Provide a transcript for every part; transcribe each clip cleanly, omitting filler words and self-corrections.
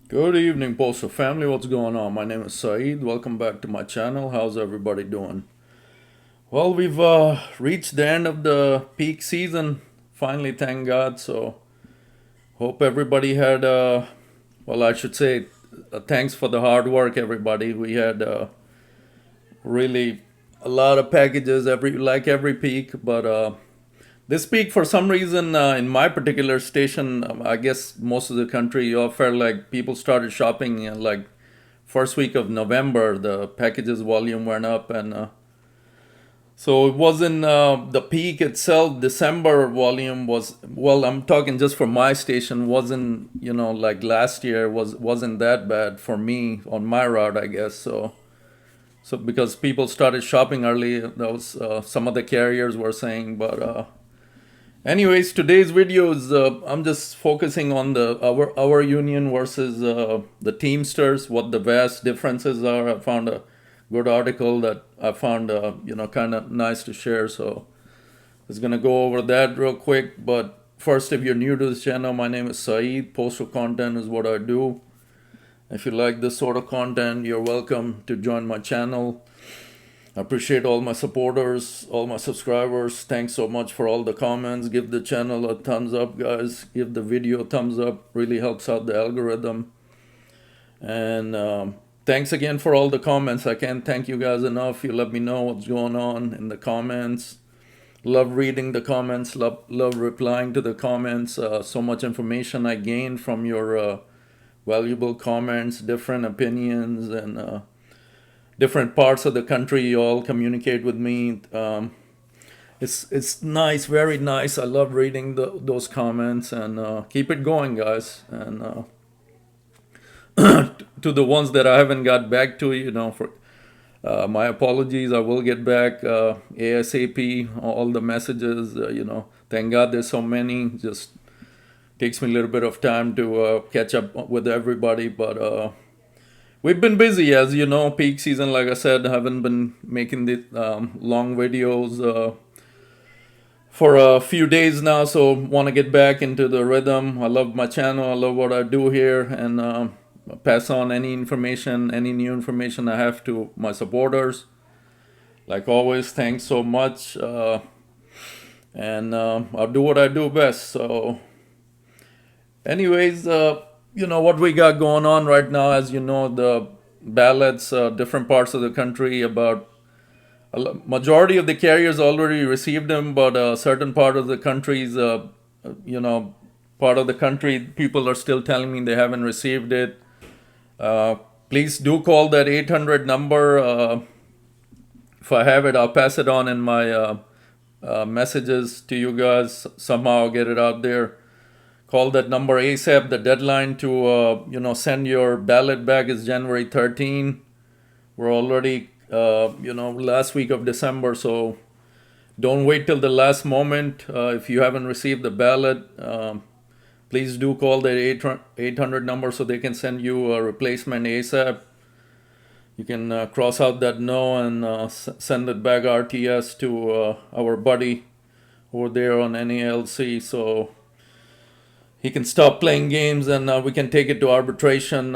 Good evening, Postal family. What's going on? My name is Saeed. Welcome back to my channel. How's everybody doing? Well, we've reached the end of the peak season. Finally, thank God. So, hope everybody had, well, I should say, thanks for the hard work, everybody. We had really a lot of packages every peak, but this peak, for some reason, in my particular station, I guess most of the country, you all felt like people started shopping like first week of November. The packages volume went up, and so it wasn't the peak itself. December volume was, well, I'm talking just for my station, wasn't like last year wasn't that bad for me on my route, I guess. So because people started shopping early, that was some of the carriers were saying, but. Anyways, today's video is I'm just focusing on our union versus the Teamsters, what the vast differences are. I found a good article that I found kind of nice to share, so I was gonna go over that real quick. But first, if you're new to this channel, my name is Saeed. Postal content is what I do. If you like this sort of content, you're welcome to join my channel. I appreciate all my supporters, all my subscribers. Thanks so much for all the comments. Give the channel a thumbs up, guys. Give the video a thumbs up. Really helps out the algorithm. And thanks again for all the comments. I can't thank you guys enough. You let me know what's going on in the comments. Love reading the comments. Love replying to the comments. So much information I gained from your valuable comments, different opinions, and different parts of the country. You all communicate with me. It's nice, very nice. I love reading those comments, and keep it going, guys. And to the ones that I haven't got back to, for my apologies. I will get back ASAP. All the messages, thank God there's so many. Just takes me a little bit of time to catch up with everybody, but. We've been busy, as you know, peak season, like I said, haven't been making the long videos for a few days now, so want to get back into the rhythm. I love my channel, I love what I do here, and pass on any information, any new information I have to my supporters. Like always, thanks so much, and I'll do what I do best. So anyways, what we got going on right now, as you know, the ballots, different parts of the country, about majority of the carriers already received them, but a certain part of the countries, part of the country, people are still telling me they haven't received it. Please do call that 800 number. If I have it, I'll pass it on in my messages to you guys. Somehow I'll get it out there. Call that number ASAP. The deadline to send your ballot back is January 13. We're already last week of December, so don't wait till the last moment. If you haven't received the ballot, please do call that 800 number so they can send you a replacement ASAP. You can cross out that no and send it back RTS to our buddy over there on NALC. So he can stop playing games, and we can take it to arbitration,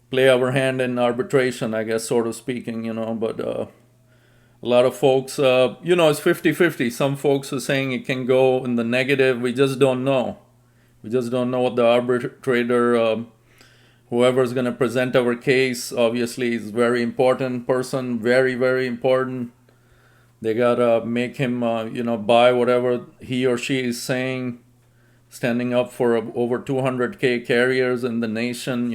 play our hand in arbitration, I guess, sort of speaking, but a lot of folks, it's 50-50. Some folks are saying it can go in the negative. We just don't know. We just don't know what the arbitrator, whoever's going to present our case, obviously is very important person, very, very important. They gotta make him, buy whatever he or she is saying, standing up for over 200K carriers in the nation.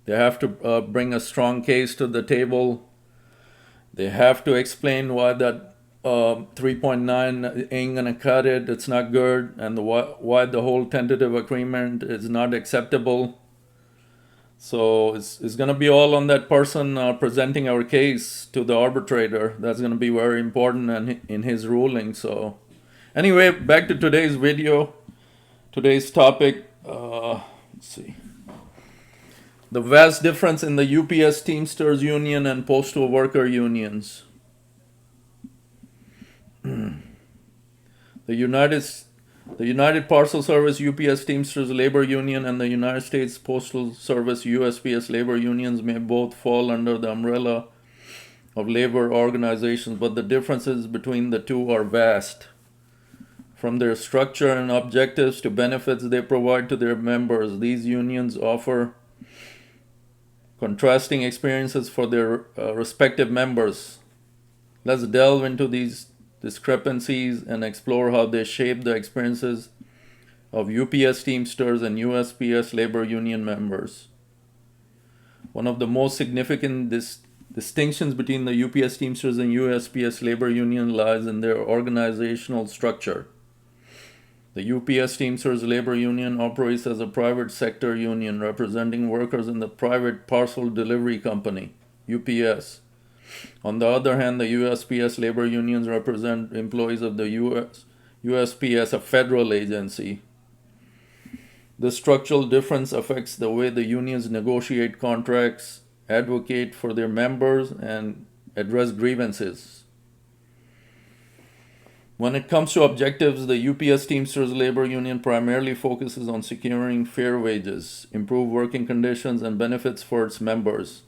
They have to bring a strong case to the table. They have to explain why that 3.9 ain't gonna cut it. It's not good, and why the whole tentative agreement is not acceptable. So it's going to be all on that person presenting our case to the arbitrator. That's going to be very important in his ruling. So anyway, back to today's video. Today's topic, let's see. The vast difference in the UPS Teamsters Union and postal worker unions. The The United Parcel Service UPS Teamsters Labor Union and the United States Postal Service USPS labor unions may both fall under the umbrella of labor organizations, but the differences between the two are vast. From their structure and objectives to benefits they provide to their members, these unions offer contrasting experiences for their respective members. Let's delve into these discrepancies and explore how they shape the experiences of UPS Teamsters and USPS labor union members. One of the most significant distinctions between the UPS Teamsters and USPS labor union lies in their organizational structure. The UPS Teamsters labor union operates as a private sector union representing workers in the private parcel delivery company, UPS. On the other hand, the USPS labor unions represent employees of the USPS, a federal agency. This structural difference affects the way the unions negotiate contracts, advocate for their members, and address grievances. When it comes to objectives, the UPS Teamsters labor union primarily focuses on securing fair wages, improved working conditions, and benefits for its members.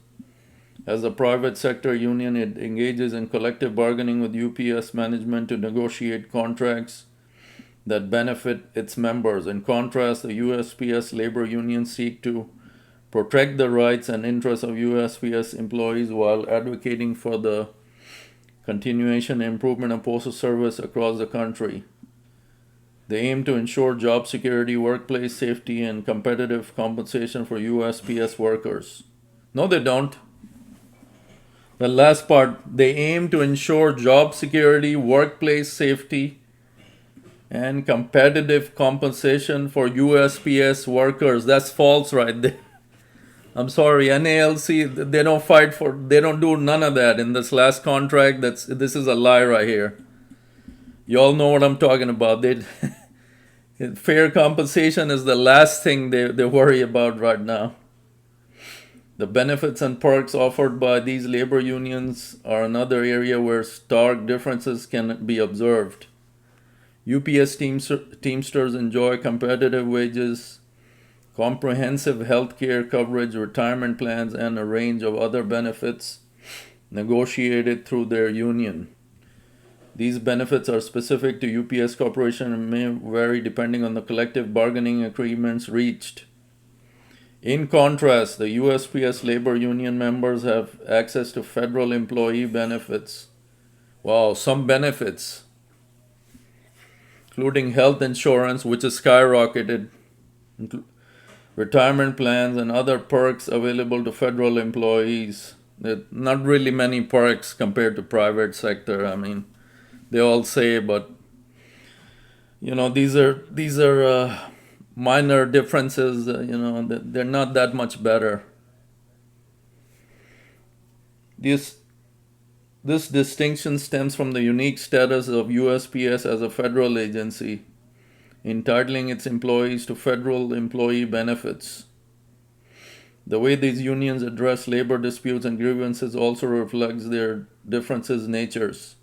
As a private sector union, it engages in collective bargaining with UPS management to negotiate contracts that benefit its members. In contrast, the USPS labor unions seek to protect the rights and interests of USPS employees while advocating for the continuation and improvement of postal service across the country. They aim to ensure job security, workplace safety, and competitive compensation for USPS workers. No, they don't. The last part, they aim to ensure job security, workplace safety, and competitive compensation for USPS workers. That's false right there. I'm sorry, NALC, they don't do none of that in this last contract. This is a lie right here. You all know what I'm talking about. Fair compensation is the last thing they worry about right now. The benefits and perks offered by these labor unions are another area where stark differences can be observed. UPS Teamsters enjoy competitive wages, comprehensive health care coverage, retirement plans, and a range of other benefits negotiated through their union. These benefits are specific to UPS Corporation and may vary depending on the collective bargaining agreements reached. In contrast, the USPS labor union members have access to federal employee benefits. Wow, some benefits, including health insurance, which is skyrocketed, retirement plans, and other perks available to federal employees. Not really many perks compared to private sector. I mean, they all say, but these are minor differences. They're not that much better. This distinction stems from the unique status of USPS as a federal agency, entitling its employees to federal employee benefits. The way these unions address labor disputes and grievances also reflects their differences' natures.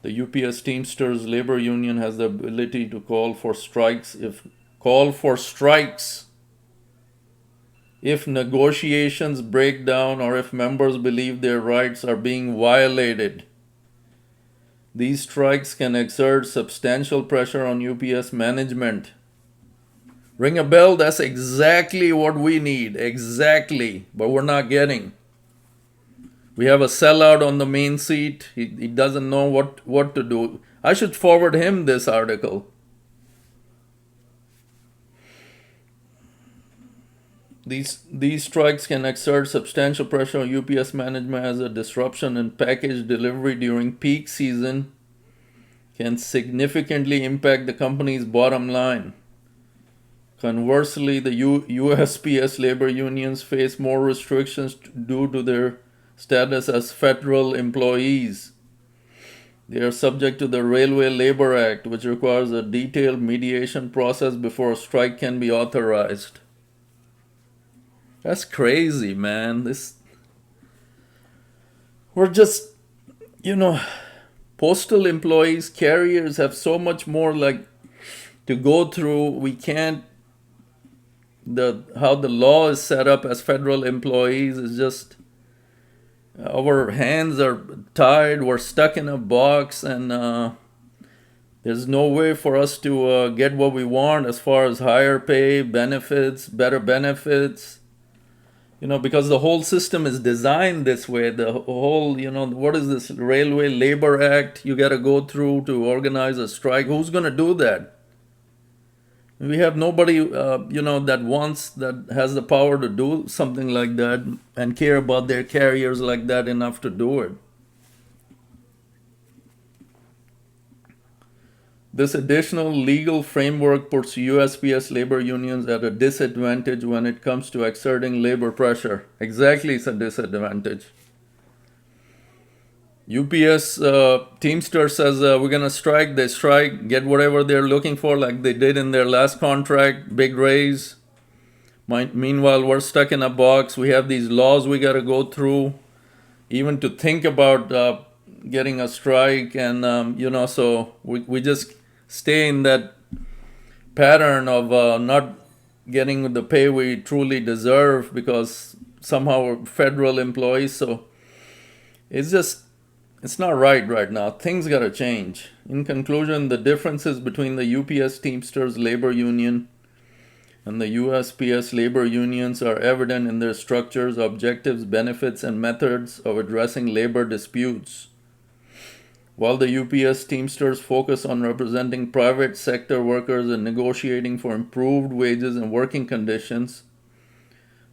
The UPS Teamsters labor union has the ability to call for strikes if negotiations break down or if members believe their rights are being violated. These strikes can exert substantial pressure on UPS management. Ring a bell? That's exactly what we need. Exactly. But we're not getting. We have a sellout on the main seat. He doesn't know what to do. I should forward him this article. These strikes can exert substantial pressure on UPS management as a disruption in package delivery during peak season can significantly impact the company's bottom line. Conversely, the USPS labor unions face more restrictions due to their status as federal employees. They are subject to the Railway Labor Act, which requires a detailed mediation process before a strike can be authorized. That's crazy, man. We're just, postal employees, carriers have so much more to go through. We can't, how the law is set up as federal employees is just, our hands are tied, we're stuck in a box, and there's no way for us to get what we want as far as higher pay, benefits, better benefits. Because the whole system is designed this way. The whole, what is this Railway Labor Act you got to go through to organize a strike? Who's going to do that? We have nobody, that has the power to do something like that and care about their carriers like that enough to do it. This additional legal framework puts USPS labor unions at a disadvantage when it comes to exerting labor pressure. Exactly, it's a disadvantage. UPS Teamster says we're going to strike. They strike, get whatever they're looking for, like they did in their last contract, big raise. Meanwhile, we're stuck in a box. We have these laws we got to go through, even to think about getting a strike. And, so we just stay in that pattern of not getting the pay we truly deserve because somehow we're federal employees. So it's not right now. Things got to change. In conclusion, the differences between the UPS Teamsters labor union and the USPS labor unions are evident in their structures, objectives, benefits, and methods of addressing labor disputes. While the UPS Teamsters focus on representing private sector workers and negotiating for improved wages and working conditions,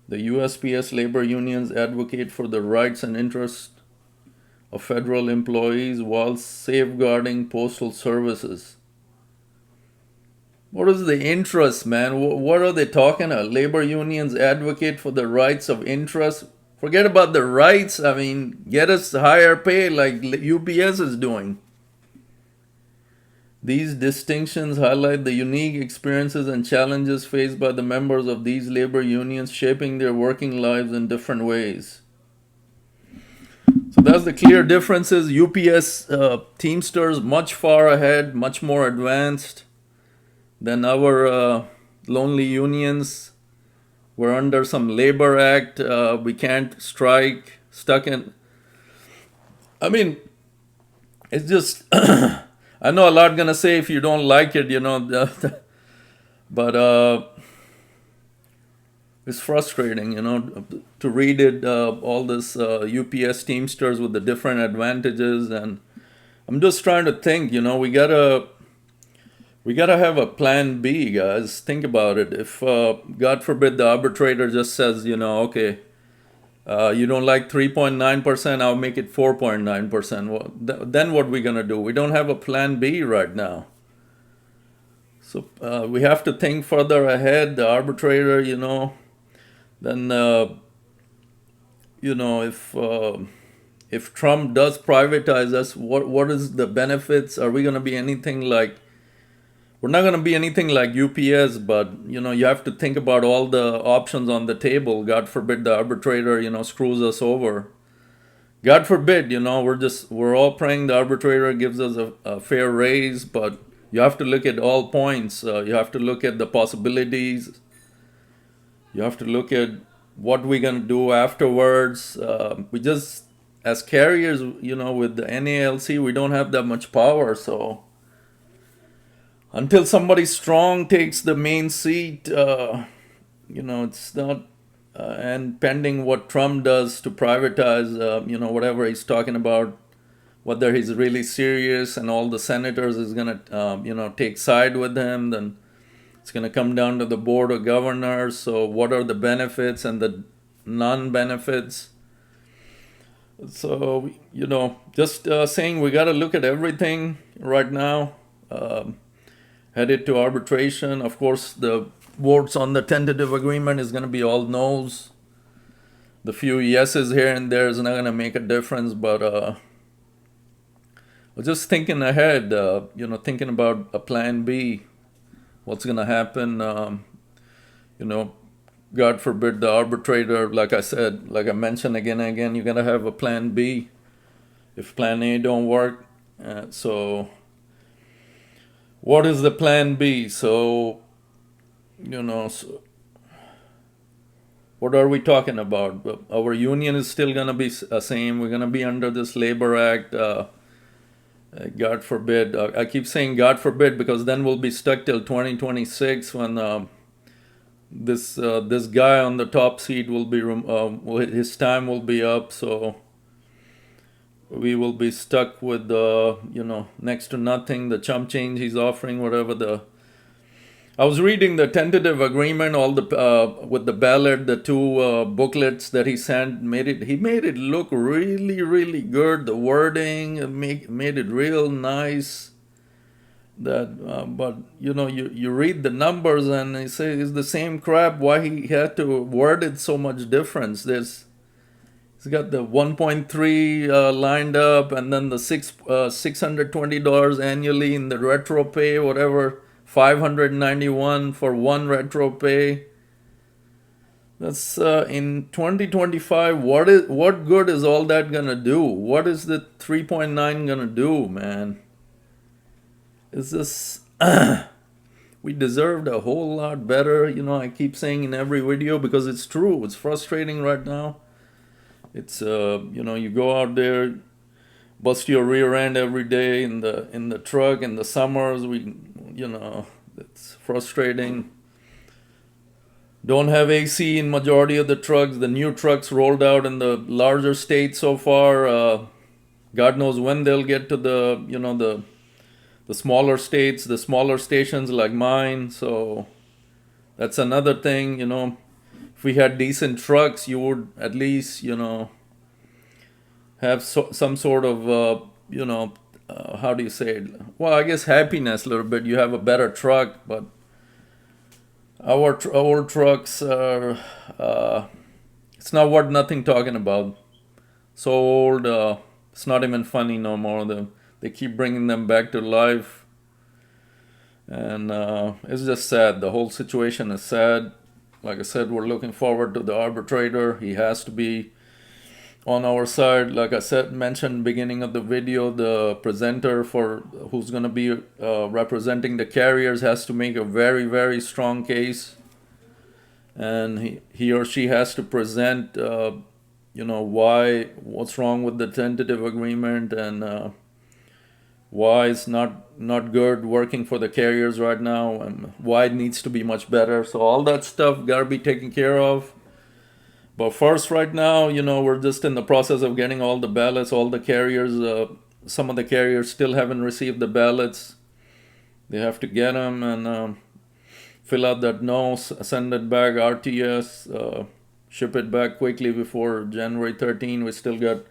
the USPS labor unions advocate for the rights and interests of federal employees while safeguarding postal services. What is the interest, man? What are they talking about? Labor unions advocate for the rights of interest. Forget about the rights. I mean, get us higher pay like UPS is doing. These distinctions highlight the unique experiences and challenges faced by the members of these labor unions, shaping their working lives in different ways. So that's the clear differences. UPS Teamsters much far ahead, much more advanced than our lonely unions. We're under some labor act. We can't strike. Stuck in. I mean, it's just. I know a lot gonna say if you don't like it, but it's frustrating, to read it. All this UPS Teamsters with the different advantages, and I'm just trying to think. We gotta have a plan B, guys. Think about it. If God forbid the arbitrator just says, okay, you don't like 3.9%, I'll make it 4.9%. Well, then what we gonna do? We don't have a plan B right now. So we have to think further ahead. The arbitrator, then if Trump does privatize us, what is the benefits? Are we gonna be anything like? We're not going to be anything like UPS, but, you have to think about all the options on the table. God forbid the arbitrator, screws us over. God forbid, we're all praying the arbitrator gives us a fair raise, but you have to look at all points. You have to look at the possibilities. You have to look at what we're going to do afterwards. We just, as carriers, with the NALC, we don't have that much power, so until somebody strong takes the main seat, it's not, and pending what Trump does to privatize, whatever he's talking about, whether he's really serious and all the senators is going to, take side with him, then it's going to come down to the board of governors. So what are the benefits and the non-benefits? So, just saying we got to look at everything right now. Headed to arbitration. Of course, the votes on the tentative agreement is going to be all no's. The few yeses here and there is not going to make a difference, but just thinking ahead, thinking about a plan B, what's going to happen, God forbid the arbitrator, like I mentioned again and again, you're going to have a plan B if plan A don't work. So what is the plan B? So, so what are we talking about? Our union is still going to be same. We're going to be under this Labor Act. God forbid. I keep saying God forbid because then we'll be stuck till 2026 when this guy on the top seat will be his time will be up. So we will be stuck with next to nothing. The chump change he's offering, whatever the. I was reading the tentative agreement, all the with the ballot, the two booklets that he sent. He made it look really, really good. The wording made it real nice. But you read the numbers and he says it's the same crap. Why he had to word it so much difference? He's got the 1.3 lined up, and then the $620 annually in the retro pay, whatever. 591 for one retro pay. That's in 2025. What good is all that gonna do? What is the 3.9 gonna do, man? Is this we deserved a whole lot better. I keep saying in every video because it's true. It's frustrating right now. It's you go out there, bust your rear end every day in the truck in the summers. It's frustrating. Don't have AC in majority of the trucks. The new trucks rolled out in the larger states so far. God knows when they'll get to the smaller states, the smaller stations like mine. So that's another thing. If we had decent trucks, you would at least have some sort of how do you say it? Well, I guess happiness a little bit. You have a better truck, but our old trucks are it's not worth nothing talking about. So old, it's not even funny no more. They keep bringing them back to life, and it's just sad. The whole situation is sad. Like I said, we're looking forward to the arbitrator. He has to be on our side. Like I said, mentioned beginning of the video, the presenter for who's going to be representing the carriers has to make a very, very strong case, and he or she has to present what's wrong with the tentative agreement, and why it's not good working for the carriers right now, and why it needs to be much better. So all that stuff got to be taken care of. But first, right now, we're just in the process of getting all the ballots. All the carriers, some of the carriers still haven't received the ballots. They have to get them and fill out that send it back, RTS, ship it back quickly before January 13. We still got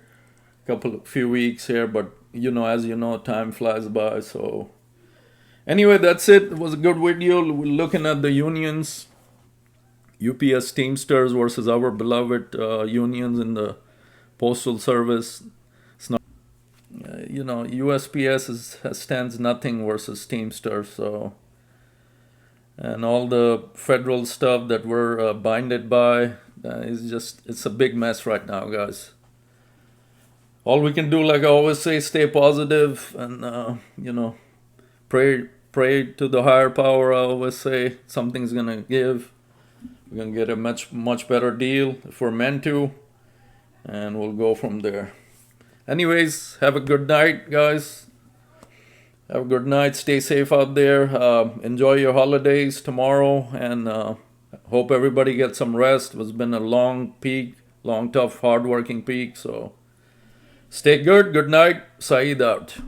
few weeks here, but as time flies by. So anyway, that's it. It was a good video. We're looking at the unions. UPS Teamsters versus our beloved unions in the postal service. It's not, USPS stands nothing versus Teamsters. So, and all the federal stuff that we're binded by it's a big mess right now, guys. All we can do, like I always say, stay positive and pray to the higher power. I always say something's gonna give. We're going to get a much better deal if we're meant to, and we'll go from there. Anyways, have a good night, guys. Have a good night. Stay safe out there. Enjoy your holidays tomorrow, and hope everybody gets some rest. It's been a long peak, tough, hard-working peak. So stay good. Good night. Saeed out.